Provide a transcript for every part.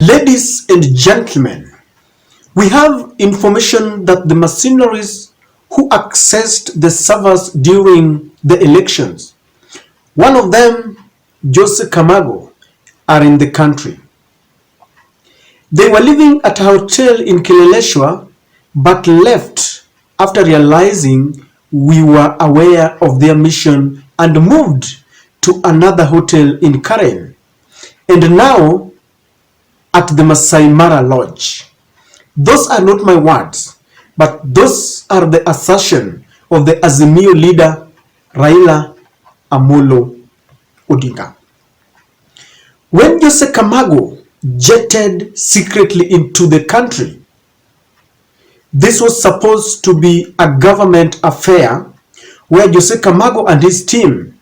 Ladies and gentlemen, we have information that the mercenaries who accessed the servers during the elections, one of them, Jose Carmagos, are in the country. They were living at a hotel in Kileleshwa but left after realizing we were aware of their mission and moved to another hotel in Karen, and now at the Masai Mara Lodge. Those are not my words, but those are the assertion of the Azimio leader Raila Amolo Odinga. When Jose Carmagos jetted secretly into the country, this was supposed to be a government affair where Jose Carmagos and his team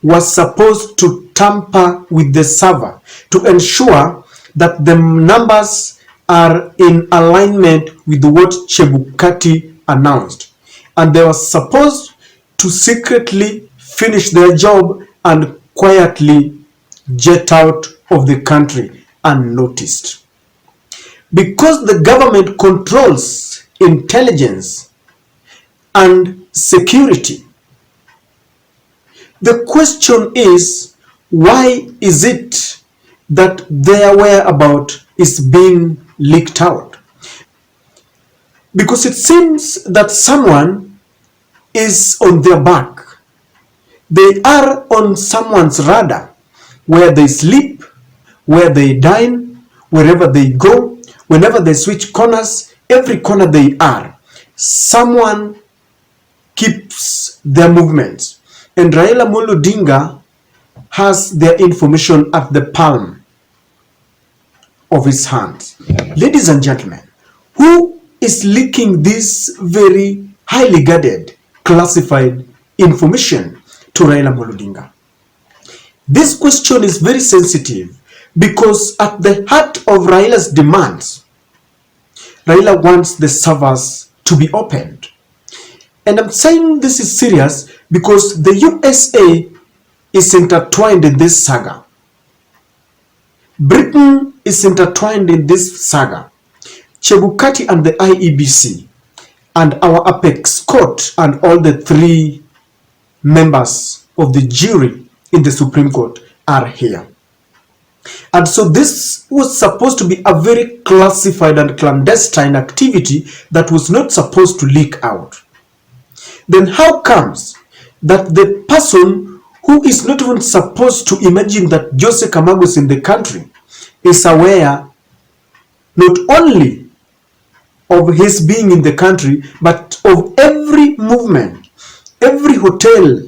were supposed to tamper with the server to ensure that the numbers are in alignment with what Chebukati announced, and they were supposed to secretly finish their job and quietly jet out of the country unnoticed. Because the government controls intelligence and security, the question is, why is it that their whereabouts is being leaked out? Because it seems that someone is on their back. They are on someone's radar, where they sleep, where they dine, wherever they go, whenever they switch corners, every corner they are, someone keeps their movements. And Raila Amolo Odinga has their information at the palm of his hands. Ladies and gentlemen, who is leaking this very highly guarded, classified information to Raila Amolo Odinga? This question is very sensitive because at the heart of Raila's demands, Raila wants the servers to be opened. And I'm saying this is serious because the USA is intertwined in this saga. Britain is intertwined in this saga. Chebukati and the IEBC and our apex court and all the three members of the jury in the Supreme Court are here. And so this was supposed to be a very classified and clandestine activity that was not supposed to leak out. Then how comes that the person who is not even supposed to imagine that Jose Carmagos is in the country is aware not only of his being in the country, but of every movement, every hotel,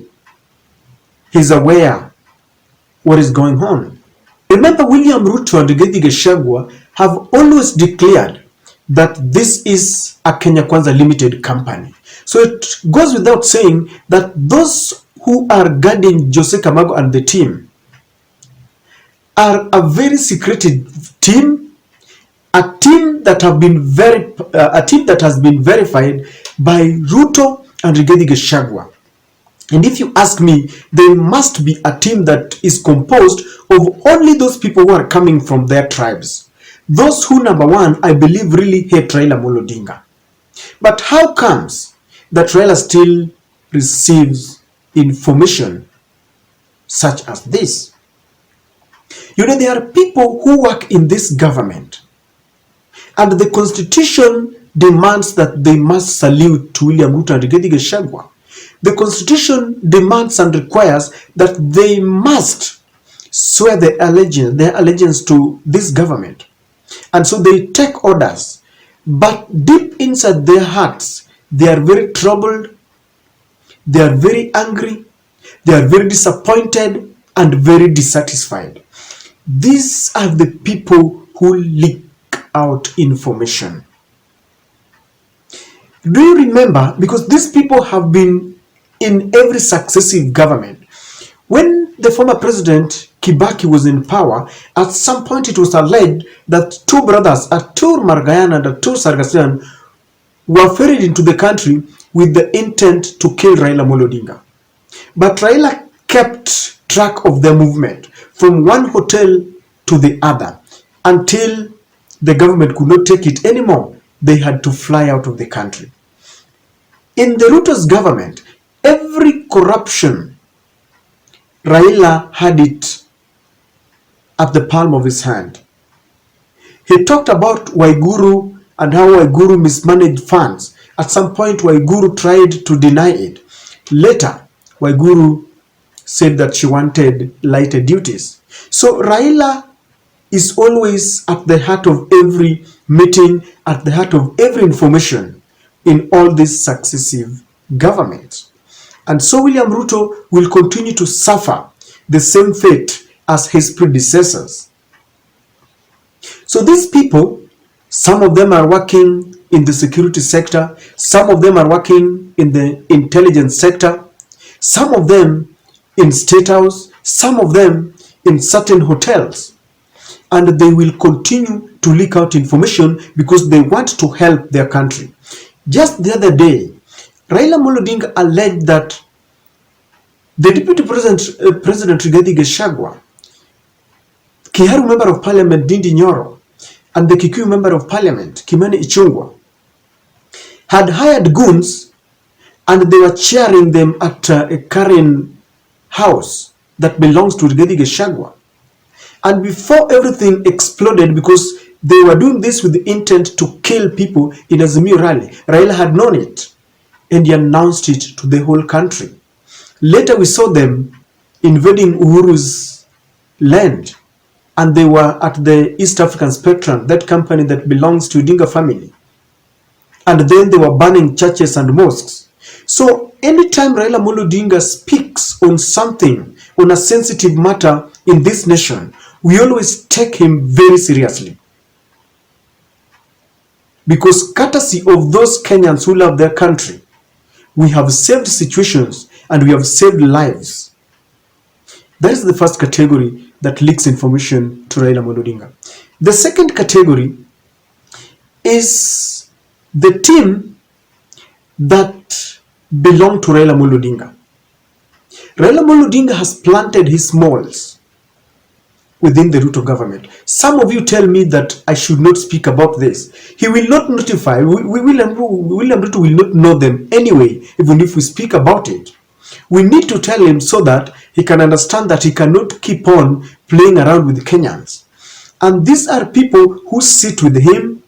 he's aware what is going on. Remember, William Ruto and Rigathi Gachagua have always declared that this is a Kenya Kwanza Limited company. So it goes without saying that those who are guarding Jose Carmagos and the team are a very secretive team, a team that has been verified by Ruto and Rigathi Gachagua. And if you ask me, there must be a team that is composed of only those people who are coming from their tribes. Those who, number one, I believe really hate Raila Amolo Odinga. But how comes that Raila still receives information such as this? You know, there are people who work in this government, and the constitution demands that they must salute to William Ruto and Rigathi Gachagua. The constitution demands and requires that they must swear their allegiance to this government. And so they take orders, but deep inside their hearts, they are very troubled, they are very angry, they are very disappointed and very dissatisfied. These are the people who leak out information. Do you remember? Because these people have been in every successive government. When the former president Kibaki was in power, at some point it was alleged that two brothers, Atur Margayan and Atur Sargasian, were ferried into the country with the intent to kill Raila Amolo Odinga. But Raila kept track of their movement from one hotel to the other until the government could not take it anymore. They had to fly out of the country. In the Ruto's government, every corruption, Raila had it at the palm of his hand. He talked about Waiguru and how Waiguru mismanaged funds. At some point, Waiguru tried to deny it. Later, Waiguru said that she wanted lighter duties. So Raila is always at the heart of every meeting, at the heart of every information in all these successive governments. And so William Ruto will continue to suffer the same fate as his predecessors. So these people, some of them are working in the security sector, some of them are working in the intelligence sector, some of them in State House, some of them in certain hotels. And they will continue to leak out information because they want to help their country. Just the other day, Raila Odinga alleged that the Deputy President Rigathi Gachagua, Kiharu Member of Parliament Ndindi Nyoro, and the Kikuyu Member of Parliament Kimani Ichung'wah had hired goons and they were cheering them at a Karen house that belongs to Rigathi Gachagua. And before everything exploded, because they were doing this with the intent to kill people in a Azimio rally, Raila had known it and he announced it to the whole country. Later we saw them invading Uhuru's land, and they were at the East African Spectrum, that company that belongs to Odinga family. And then they were burning churches and mosques. So anytime Raila Odinga speaks on something, on a sensitive matter in this nation, we always take him very seriously. Because courtesy of those Kenyans who love their country, we have saved situations and we have saved lives. That is the first category that leaks information to Raila Odinga. The second category is the team that belong to Raila Odinga. Raila Odinga has planted his moles within the Ruto government. Some of you tell me that I should not speak about this. He will not notify. William Ruto will not know them anyway, even if we speak about it. We need to tell him so that he can understand that he cannot keep on playing around with Kenyans. And these are people who sit with him,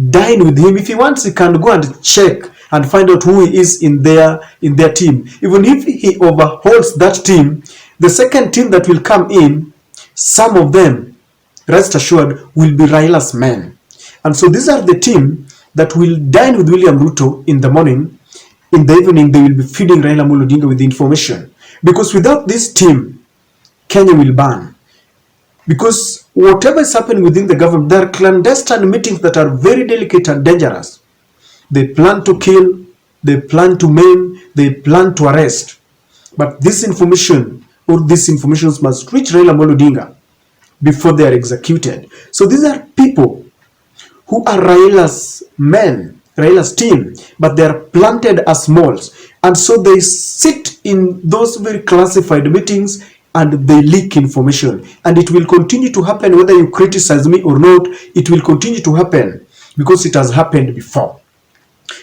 dine with him. If he wants, he can go and check and find out who he is in their team. Even if he overhauls that team, the second team that will come in, some of them, rest assured, will be Raila's men. And so these are the team that will dine with William Ruto in the morning. In the evening, they will be feeding Raila Odinga with information. Because without this team, Kenya will burn. Because whatever is happening within the government, there are clandestine meetings that are very delicate and dangerous. They plan to kill, they plan to maim, they plan to arrest. But this information, or these informations must reach Raila Odinga before they are executed. So these are people who are Raila's men, Raila's team, but they are planted as moles. And so they sit in those very classified meetings and they leak information. And it will continue to happen whether you criticize me or not. It will continue to happen because it has happened before.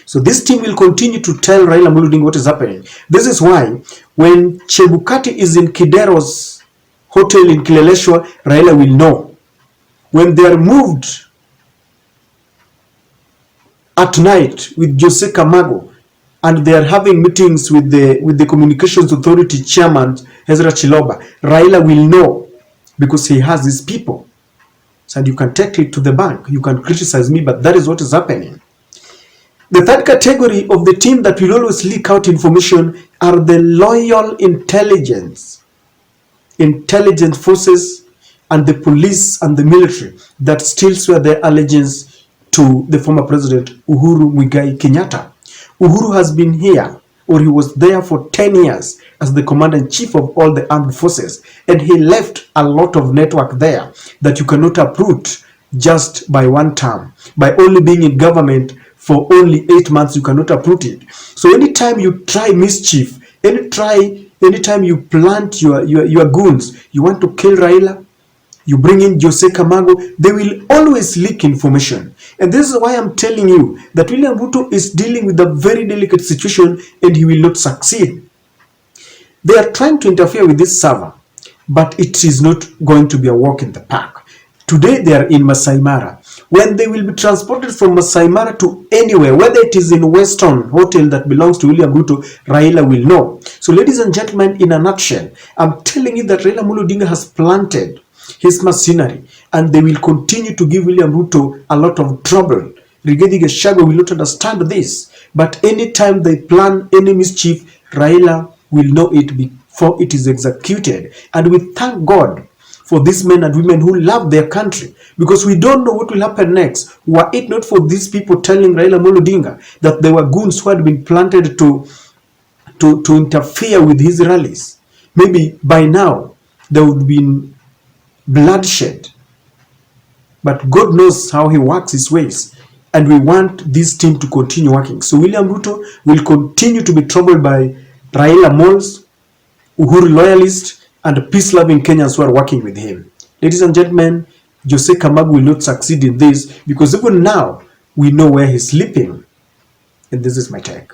So this team will continue to tell Raila Odinga what is happening. This is why when Chebukati is in Kidero's hotel in Kileleshwa, Raila will know. When they are moved at night with Jose Carmagos and they are having meetings with the Communications Authority Chairman Ezra Chiloba, Raila will know because he has these people. So you can take it to the bank. You can criticize me, but that is what is happening. The third category of the team that will always leak out information are the loyal intelligence forces and the police and the military that still swear their allegiance to the former president Uhuru Muigai Kenyatta. Uhuru has been here, or he was there for 10 years as the commander-in-chief of all the armed forces, and he left a lot of network there that you cannot uproot just by one term. By only being in government for only 8 months, you cannot uproot it. So anytime you try mischief, anytime you plant your goons, you want to kill Raila, you bring in Jose Carmagos, they will always leak information. And this is why I'm telling you that William Ruto is dealing with a very delicate situation and he will not succeed. They are trying to interfere with this server, but it is not going to be a walk in the park. Today they are in Masai Mara. When they will be transported from Masai Mara to anywhere, whether it is in Weston Hotel that belongs to William Ruto, Raila will know. So ladies and gentlemen, in a nutshell, I'm telling you that Raila Amolo Odinga has planted his machinery and they will continue to give William Ruto a lot of trouble. Rigathi Gachagua will not understand this, but anytime they plan any mischief, Raila will know it before it is executed. And we thank God for these men and women who love their country, because we don't know what will happen next. Were it not for these people telling Raila Amolo Odinga that there were goons who had been planted to interfere with his rallies, maybe by now there would have been bloodshed. But God knows how he works his ways, and we want this team to continue working. So William Ruto will continue to be troubled by Raila Mols, Uhuru loyalists, and peace-loving Kenyans who are working with him. Ladies and gentlemen, Jose Carmagos will not succeed in this, because even now we know where he's sleeping. And this is my take.